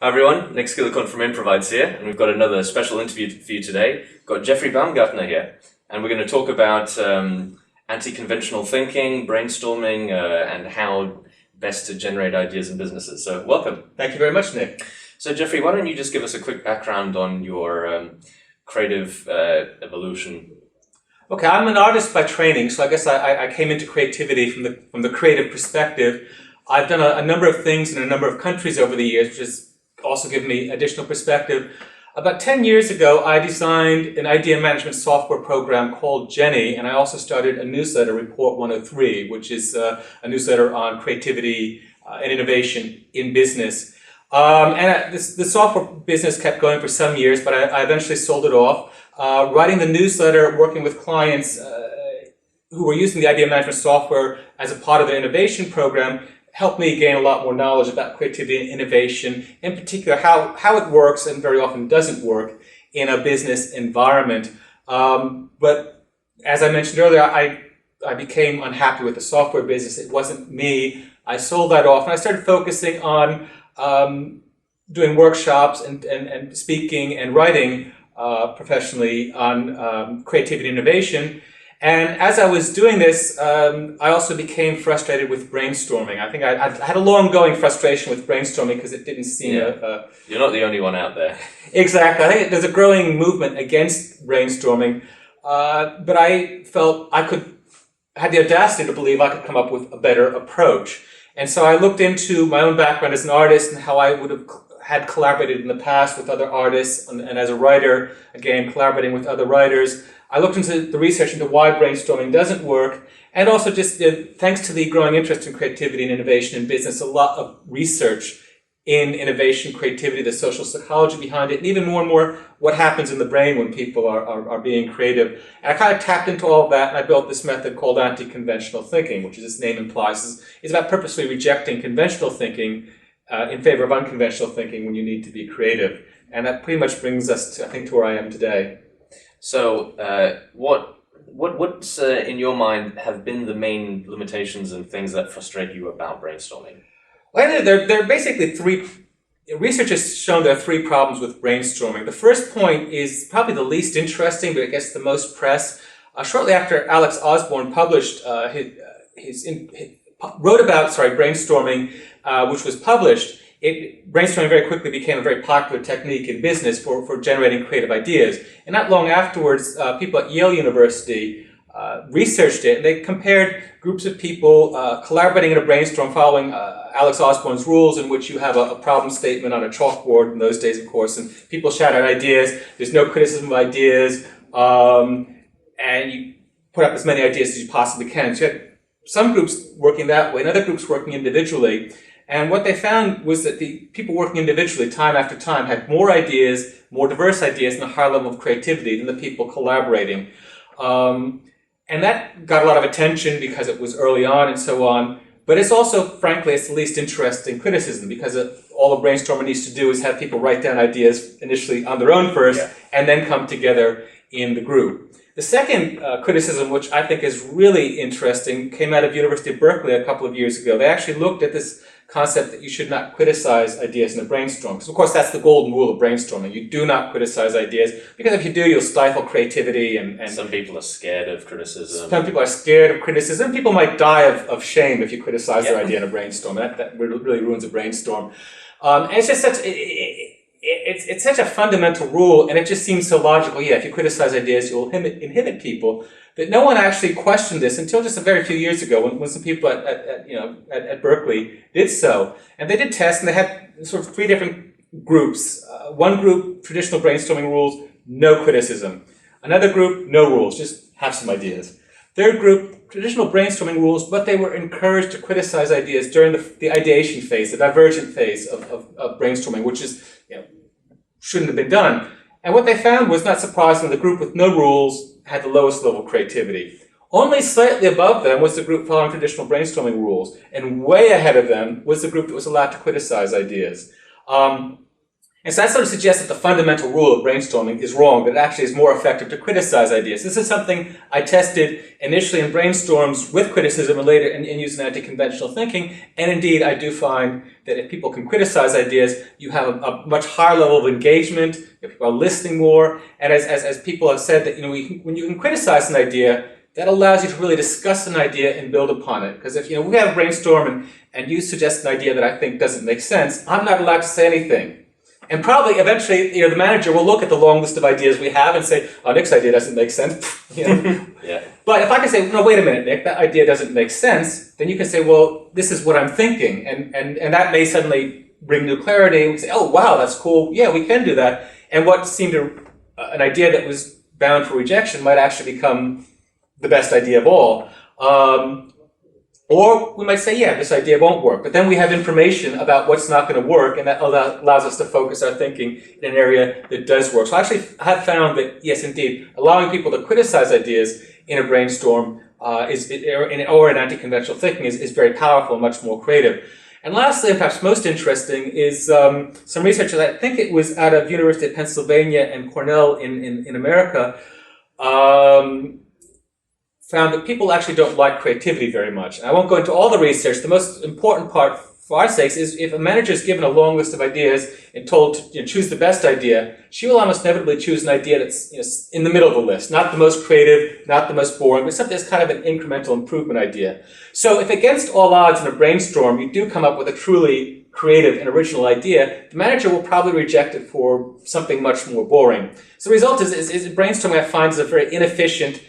Hi everyone, Nick Skillicorn from Improvides here, and we've got another special interview for you today. We've got Jeffrey Baumgartner here, and we're going to talk about anti-conventional thinking, brainstorming, and how best to generate ideas in businesses. So welcome. Thank you very much, Nick. So Jeffrey, why don't you just give us a quick background on your creative evolution? Okay, I'm an artist by training, so I guess I came into creativity from the creative perspective. I've done a number of things in a number of countries over the years, which has also given me additional perspective. About 10 years ago, I designed an idea management software program called Jenny, and I also started a newsletter, Report 103, which is a newsletter on creativity and innovation in business. The software business kept going for some years, but I eventually sold it off. Writing the newsletter, working with clients who were using the idea management software as a part of their innovation program helped me gain a lot more knowledge about creativity and innovation, in particular how it works and very often doesn't work in a business environment. But as I mentioned earlier, I became unhappy with the software business. It wasn't me. I sold that off and I started focusing on doing workshops and speaking and writing professionally on creativity and innovation. And as I was doing this, I also became frustrated with brainstorming. I think I had a long-going frustration with brainstorming because it didn't seem... You're not the only one out there. Exactly. I think there's a growing movement against brainstorming. But I felt I had the audacity to believe I could come up with a better approach. And so I looked into my own background as an artist and how I would have had collaborated in the past with other artists, and as a writer, again, collaborating with other writers. I looked into the research into why brainstorming doesn't work, and also just thanks to the growing interest in creativity and innovation in business, a lot of research in innovation, creativity, the social psychology behind it, and even more and more what happens in the brain when people are being creative. And I kind of tapped into all of that, and I built this method called anti-conventional thinking, which as its name implies is about purposely rejecting conventional thinking in favor of unconventional thinking when you need to be creative. And that pretty much brings us to, I think, to where I am today. So, what's in your mind have been the main limitations and things that frustrate you about brainstorming? Well, there are basically three. Research has shown there are three problems with brainstorming. The first point is probably the least interesting, but it gets the most press. Shortly after Alex Osborne published wrote about brainstorming, which was published. Brainstorming very quickly became a very popular technique in business for generating creative ideas. And not long afterwards, people at Yale University researched it, and they compared groups of people collaborating in a brainstorm following Alex Osborne's rules, in which you have a problem statement on a chalkboard in those days, of course, and people shout out ideas. There's no criticism of ideas, and you put up as many ideas as you possibly can. So you had some groups working that way, and other groups working individually. And what they found was that the people working individually, time after time, had more ideas, more diverse ideas, and a higher level of creativity than the people collaborating. And that got a lot of attention because it was early on and so on. But it's also, frankly, it's the least interesting criticism, because all a brainstormer needs to do is have people write down ideas initially on their own first, and then come together in the group. The second criticism, which I think is really interesting, came out of University of Berkeley a couple of years ago. They actually looked at this concept that you should not criticize ideas in a brainstorm. Because, of course, that's the golden rule of brainstorming. You do not criticize ideas, because if you do, you'll stifle creativity. And some people are scared of criticism. Some people are scared of criticism. People might die of shame if you criticize their idea in a brainstorm. That really ruins a brainstorm. And it's just such... It's such a fundamental rule, and it just seems so logical. Yeah, if you criticize ideas, you'll inhibit people. But no one actually questioned this until just a very few years ago, when some people at Berkeley did so. And they did tests, and they had sort of three different groups. One group, traditional brainstorming rules, no criticism. Another group, no rules, just have some ideas. Third group, traditional brainstorming rules, but they were encouraged to criticize ideas during the ideation phase, the divergent phase of brainstorming, which is, shouldn't have been done. And what they found was, not surprising, the group with no rules had the lowest level of creativity. Only slightly above them was the group following traditional brainstorming rules, and way ahead of them was the group that was allowed to criticize ideas. And so that sort of suggests that the fundamental rule of brainstorming is wrong, that it actually is more effective to criticize ideas. This is something I tested initially in brainstorms with criticism and later in using anti-conventional thinking. And indeed, I do find that if people can criticize ideas, you have a much higher level of engagement, people are listening more. And as people have said, that when you can criticize an idea, that allows you to really discuss an idea and build upon it. Because if we have a brainstorm and you suggest an idea that I think doesn't make sense, I'm not allowed to say anything. And probably eventually, the manager will look at the long list of ideas we have and say, "Oh, Nick's idea doesn't make sense." Yeah. But if I can say, "No, wait a minute, Nick, that idea doesn't make sense," then you can say, "Well, this is what I'm thinking," and that may suddenly bring new clarity. We say, "Oh, wow, that's cool. Yeah, we can do that." And what seemed an idea that was bound for rejection might actually become the best idea of all. Or we might say, yeah, this idea won't work. But then we have information about what's not going to work, and that allows us to focus our thinking in an area that does work. So I actually have found that, yes, indeed, allowing people to criticize ideas in a brainstorm or in anti-conventional thinking is very powerful and much more creative. And lastly, and perhaps most interesting, is some research that I think it was out of University of Pennsylvania and Cornell in America, found that people actually don't like creativity very much. And I won't go into all the research. The most important part for our sakes is if a manager is given a long list of ideas and told to choose the best idea, she will almost inevitably choose an idea that's in the middle of the list, not the most creative, not the most boring, but something that's kind of an incremental improvement idea. So if against all odds in a brainstorm you do come up with a truly creative and original idea, the manager will probably reject it for something much more boring. So the result is brainstorming, I find, is a very inefficient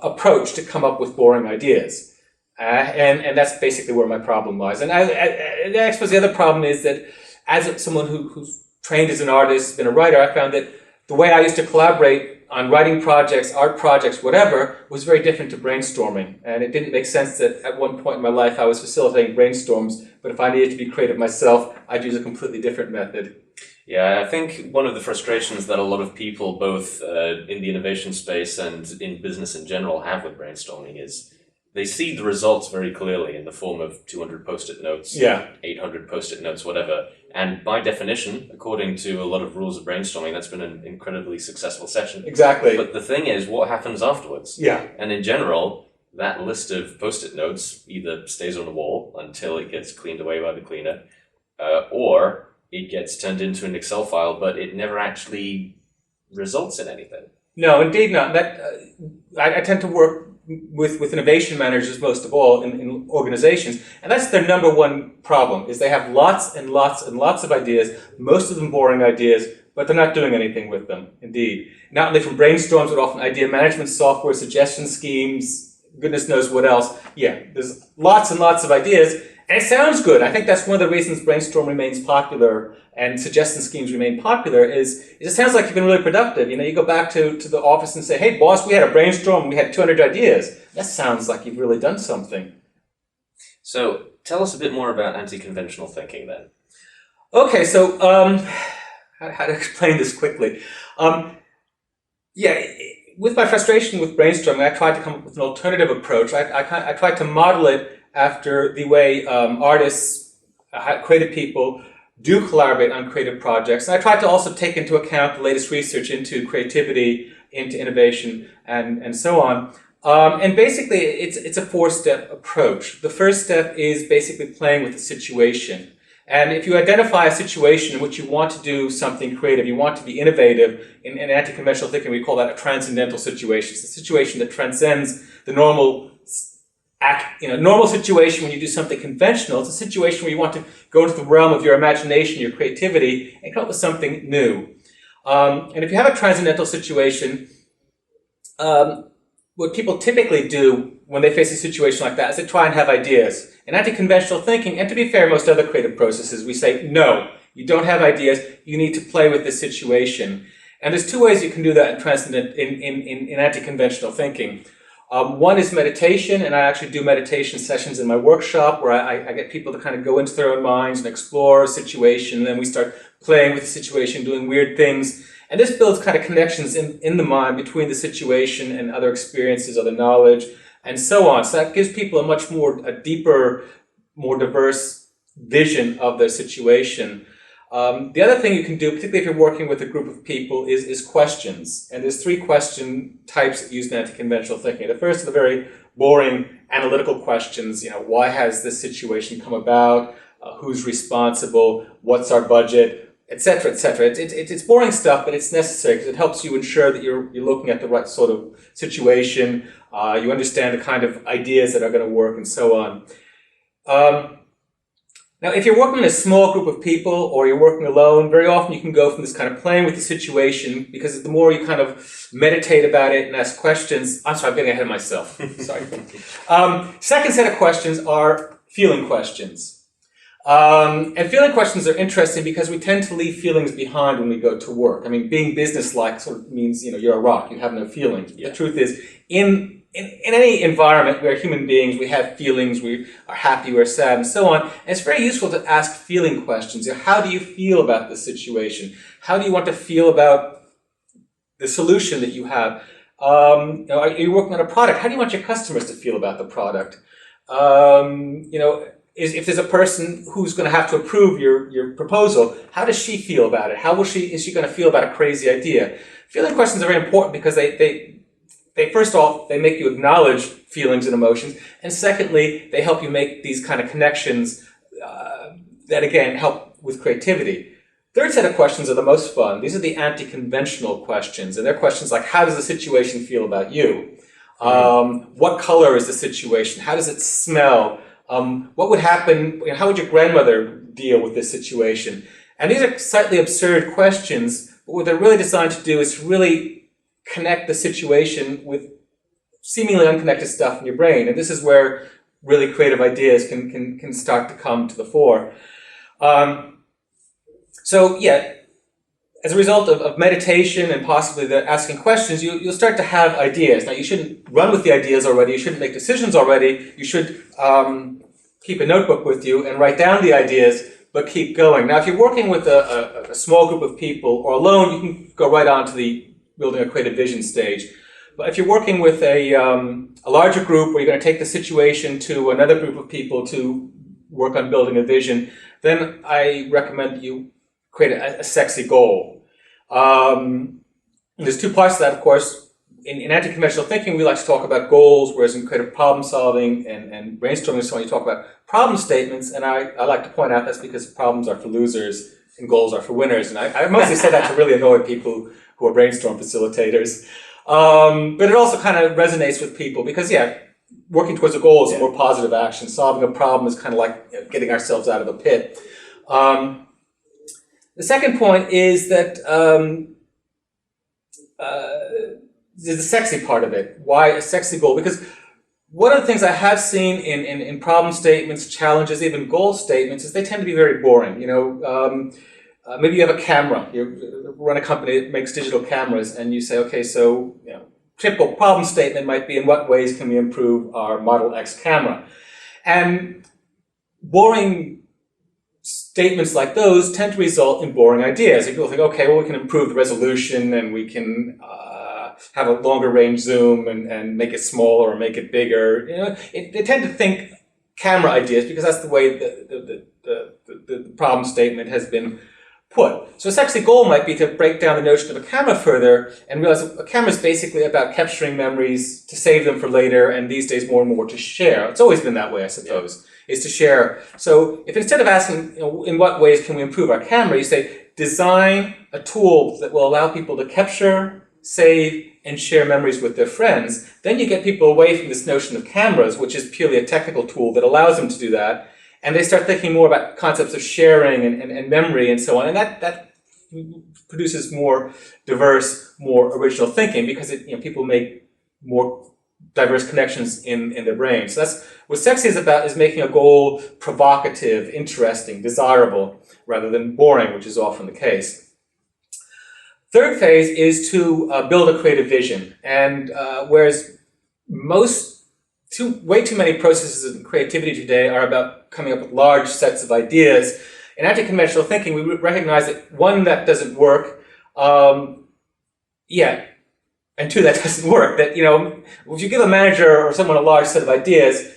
approach to come up with boring ideas. And that's basically where my problem lies. And I suppose the other problem is that as someone who's trained as an artist, been a writer, I found that the way I used to collaborate on writing projects, art projects, whatever, was very different to brainstorming. And it didn't make sense that at one point in my life I was facilitating brainstorms, but if I needed to be creative myself, I'd use a completely different method. Yeah, I think one of the frustrations that a lot of people, both in the innovation space and in business in general, have with brainstorming is they see the results very clearly in the form of 200 post-it notes, 800 post-it notes, whatever. And by definition, according to a lot of rules of brainstorming, that's been an incredibly successful session. Exactly. But the thing is, what happens afterwards? Yeah. And in general, that list of post-it notes either stays on the wall until it gets cleaned away by the cleaner, or it gets turned into an Excel file, but it never actually results in anything. No, indeed not. I tend to work with innovation managers most of all in organizations, and that's their number one problem, is they have lots and lots and lots of ideas, most of them boring ideas, but they're not doing anything with them, indeed. Not only from brainstorms, but often idea management software, suggestion schemes, goodness knows what else. Yeah, there's lots and lots of ideas, and it sounds good. I think that's one of the reasons brainstorm remains popular and suggestion schemes remain popular is it sounds like you've been really productive. You go back to the office and say, "Hey, boss, we had a brainstorm and we had 200 ideas." That sounds like you've really done something. So tell us a bit more about anti-conventional thinking then. Okay, so how to explain this quickly? With my frustration with brainstorming, I tried to come up with an alternative approach. I tried to model it after the way artists, creative people, do collaborate on creative projects. And I tried to also take into account the latest research into creativity, into innovation, and so on. And basically, it's a four-step approach. The first step is basically playing with the situation. And if you identify a situation in which you want to do something creative, you want to be innovative, in anti-conventional thinking we call that a transcendental situation. It's a situation that transcends the normal normal situation when you do something conventional. It's a situation where you want to go into the realm of your imagination, your creativity, and come up with something new. And if you have a transcendental situation, what people typically do when they face a situation like that is they try and have ideas. In anti-conventional thinking, and to be fair, most other creative processes, we say, no, you don't have ideas, you need to play with this situation. And there's two ways you can do that in anti-conventional thinking. One is meditation, and I actually do meditation sessions in my workshop where I get people to kind of go into their own minds and explore a situation, and then we start playing with the situation, doing weird things. And this builds kind of connections in the mind between the situation and other experiences, other knowledge, and so on. So that gives people a deeper, more diverse vision of their situation. The other thing you can do, particularly if you're working with a group of people, is questions. And there's 3 question types that use anti-conventional thinking. The first are the very boring analytical questions. Why has this situation come about? Who's responsible? What's our budget? Etc. etc. It's boring stuff, but it's necessary because it helps you ensure that you're looking at the right sort of situation. You understand the kind of ideas that are going to work, and so on. Now, if you're working in a small group of people or you're working alone, very often you can go from this kind of playing with the situation, because the more you kind of meditate about it and ask questions. I'm sorry, I'm getting ahead of myself. Sorry. Second set of questions are feeling questions. And feeling questions are interesting because we tend to leave feelings behind when we go to work. I mean, being businesslike sort of means, you're a rock, you have no feelings. Yeah. The truth is, in any environment, we're human beings, we have feelings, we are happy, we're sad, and so on. And it's very useful to ask feeling questions. How do you feel about the situation? How do you want to feel about the solution that you have? Are you working on a product? How do you want your customers to feel about the product? If there's a person who's going to have to approve your proposal, how does she feel about it? How is she going to feel about a crazy idea? Feeling questions are very important because they first off, they make you acknowledge feelings and emotions, and secondly, they help you make these kind of connections that, again, help with creativity. Third set of questions are the most fun. These are the anti-conventional questions, and they're questions like, how does the situation feel about you? What color is the situation? How does it smell? What would happen? How would your grandmother deal with this situation? And these are slightly absurd questions, but what they're really designed to do is really connect the situation with seemingly unconnected stuff in your brain. And this is where really creative ideas can start to come to the fore. As a result of meditation and possibly asking questions, you'll start to have ideas. Now, you shouldn't run with the ideas already. You shouldn't make decisions already. You should keep a notebook with you and write down the ideas, but keep going. Now, if you're working with a small group of people or alone, you can go right on to the building a creative vision stage. But if you're working with a larger group where you're going to take the situation to another group of people to work on building a vision, then I recommend you create a sexy goal. There's 2 parts to that, of course. In anti-conventional thinking, we like to talk about goals, whereas in creative problem solving and brainstorming and so on, you talk about problem statements. And I like to point out that's because problems are for losers and goals are for winners. And I mostly say that to really annoy people who are brainstorm facilitators. But it also kind of resonates with people because, working towards a goal is a more positive action. Solving a problem is kind of like getting ourselves out of a pit. The second point is that the sexy part of it. Why a sexy goal? Because one of the things I have seen in problem statements, challenges, even goal statements, is they tend to be very boring. Maybe you have a camera. You run a company that makes digital cameras, and you say, okay, so typical problem statement might be, in what ways can we improve our Model X camera? And boring statements like those tend to result in boring ideas. People think, okay, well, we can improve the resolution, and we can have a longer range zoom and make it smaller or make it bigger. They tend to think camera ideas because that's the way the problem statement has been put. So a sexy goal might be to break down the notion of a camera further and realize a camera is basically about capturing memories to save them for later, and these days more and more to share. It's always been that way, I suppose, is to share. So if instead of asking, in what ways can we improve our camera, you say, design a tool that will allow people to capture, save, and share memories with their friends, then you get people away from this notion of cameras, which is purely a technical tool that allows them to do that, and they start thinking more about concepts of sharing and memory and so on, and that produces more diverse, more original thinking because people make more diverse connections in their brain. So that's what sexy is about, is making a goal provocative, interesting, desirable, rather than boring, which is often the case. Third phase is to build a creative vision. And whereas way too many processes of creativity today are about coming up with large sets of ideas, in anti-conventional thinking, we recognize that one, that doesn't work, and two, that doesn't work. That, if you give a manager or someone a large set of ideas,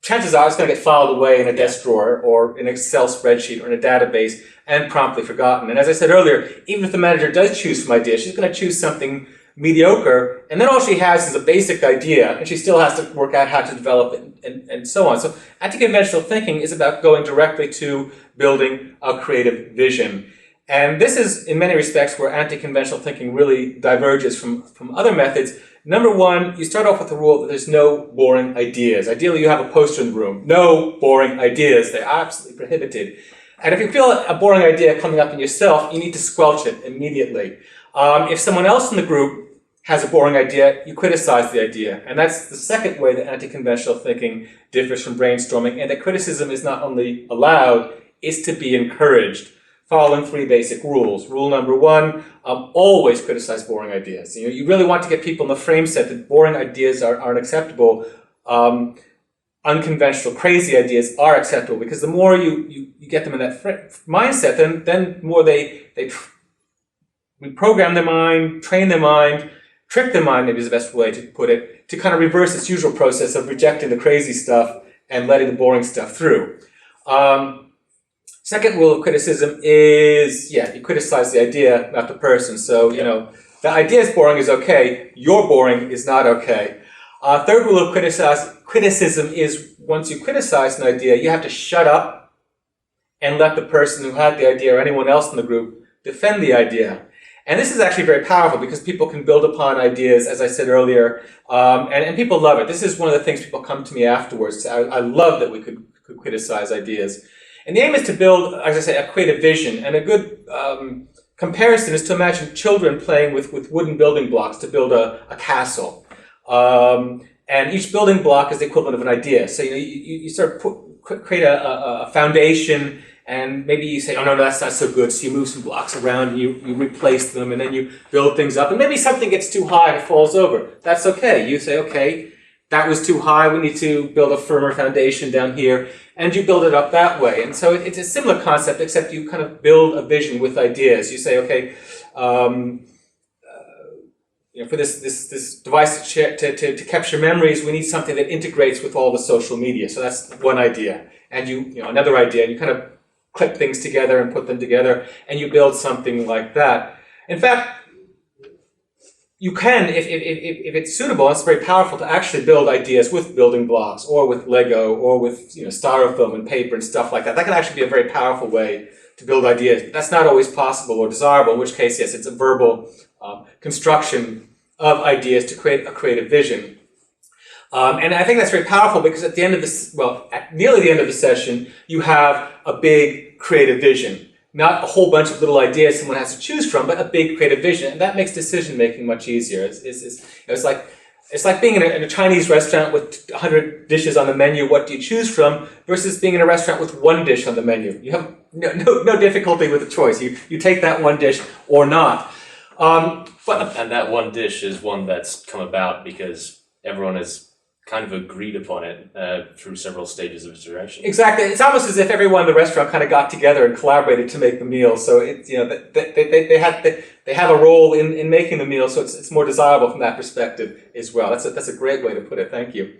chances are it's going to get filed away in a desk drawer or in an Excel spreadsheet or in a database and promptly forgotten. And as I said earlier, even if the manager does choose some idea, she's going to choose something mediocre, and then all she has is a basic idea, and she still has to work out how to develop it and so on. So anti-conventional thinking is about going directly to building a creative vision. And this is, in many respects, where anti-conventional thinking really diverges from other methods. Number one, you start off with the rule that there's no boring ideas. Ideally, you have a poster in the room. No boring ideas. They're absolutely prohibited. And if you feel a boring idea coming up in yourself, you need to squelch it immediately. If someone else in the group has a boring idea, you criticize the idea. And that's the second way that anti-conventional thinking differs from brainstorming, and that criticism is not only allowed, it's to be encouraged, following three basic rules. Rule number one, always criticize boring ideas. You really want to get people in the frame set that boring ideas aren't acceptable. Unconventional, crazy ideas are acceptable, because the more you get them in that mindset, then more they program their mind, train their mind, trick their mind, maybe is the best way to put it, to kind of reverse its usual process of rejecting the crazy stuff and letting the boring stuff through. Second rule of criticism is, you criticize the idea, not the person. So, the idea is boring is okay, your boring is not okay. Third rule of criticism is, once you criticize an idea, you have to shut up and let the person who had the idea or anyone else in the group defend the idea. And this is actually very powerful, because people can build upon ideas, as I said earlier, and people love it. This is one of the things people come to me afterwards. I love that we could criticize ideas. And the aim is to build, as I say, a creative vision. And a good comparison is to imagine children playing with wooden building blocks to build a castle. And each building block is the equivalent of an idea. So you sort of create a foundation, and maybe you say, oh, no, that's not so good. So you move some blocks around, and you replace them, and then you build things up. And maybe something gets too high and falls over. That's okay. You say, okay, that was too high. We need to build a firmer foundation down here. And you build it up that way. And so it's a similar concept, except you kind of build a vision with ideas. You say, okay, for this device to capture memories, we need something that integrates with all the social media. So that's one idea. And another idea, and you kind of clip things together and put them together, and you build something like that. In fact, you can, if it's suitable, it's very powerful to actually build ideas with building blocks, or with Lego, or with styrofoam and paper and stuff like that. That can actually be a very powerful way to build ideas. But that's not always possible or desirable, in which case, yes, it's a verbal construction of ideas to create a creative vision. And I think that's very powerful, because at the end of this, at nearly the end of the session, you have a big creative vision. Not a whole bunch of little ideas someone has to choose from, but a big creative vision. And that makes decision-making much easier. It's like being in a Chinese restaurant with 100 dishes on the menu. What do you choose from? Versus being in a restaurant with one dish on the menu. You have no difficulty with the choice. You take that one dish or not. And that one dish is one that's come about because everyone has kind of agreed upon it through several stages of iteration. Exactly. It's almost as if everyone in the restaurant kind of got together and collaborated to make the meal. So they have a role in making the meal. So it's more desirable from that perspective as well. That's a great way to put it. Thank you.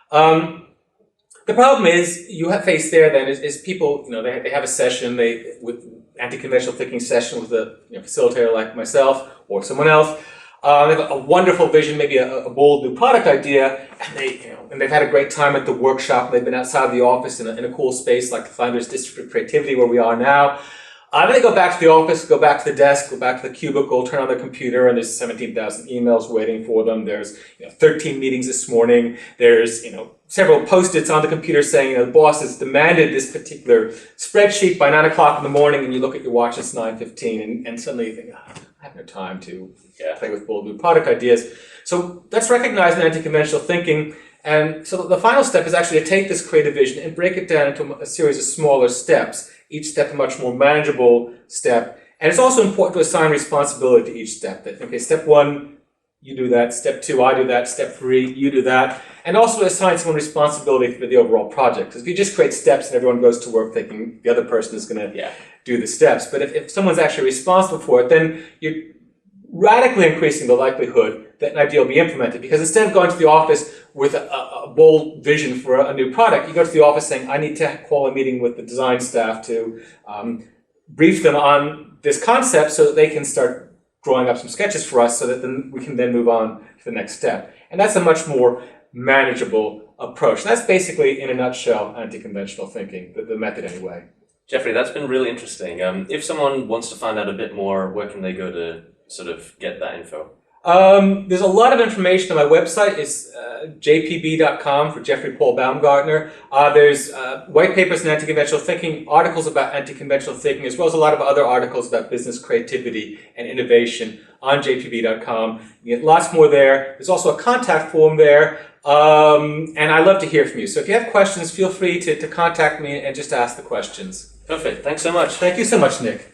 The problem is you have faced there then is people, they have a session, with anti-conventional thinking session with a facilitator like myself or someone else. They have a wonderful vision, maybe a bold new product idea, and they've had a great time at the workshop. They've been outside of the office in a cool space like the Founders District of Creativity, where we are now. Then they go back to the office, go back to the desk, go back to the cubicle, turn on their computer, and there's 17,000 emails waiting for them. There's 13 meetings this morning. There's several post-its on the computer saying the boss has demanded this particular spreadsheet by 9 o'clock in the morning, and you look at your watch, it's 9:15, and suddenly you think, I have no time to play with bold new product ideas. So that's recognized in anti-conventional thinking. And so the final step is actually to take this creative vision and break it down into a series of smaller steps, each step a much more manageable step. And it's also important to assign responsibility to each step. That, okay, step one, you do that. Step two, I do that. Step three, you do that. And also assign someone responsibility for the overall project. Because if you just create steps and everyone goes to work thinking the other person is going to do the steps. But if someone's actually responsible for it, then you're radically increasing the likelihood that an idea will be implemented. Because instead of going to the office with a bold vision for a new product, you go to the office saying, I need to call a meeting with the design staff to brief them on this concept so that they can start drawing up some sketches for us so that then we can then move on to the next step. And that's a much more manageable approach. And that's basically, in a nutshell, anti-conventional thinking, the method anyway. Jeffrey, that's been really interesting. If someone wants to find out a bit more, where can they go to sort of get that info? There's a lot of information on my website. It's jpb.com for Jeffrey Paul Baumgartner. There's white papers on anti-conventional thinking, articles about anti-conventional thinking, as well as a lot of other articles about business creativity and innovation on jpb.com. You get lots more there. There's also a contact form there. And I love to hear from you. So if you have questions, feel free to contact me and just ask the questions. Perfect. Thanks so much. Thank you so much, Nick.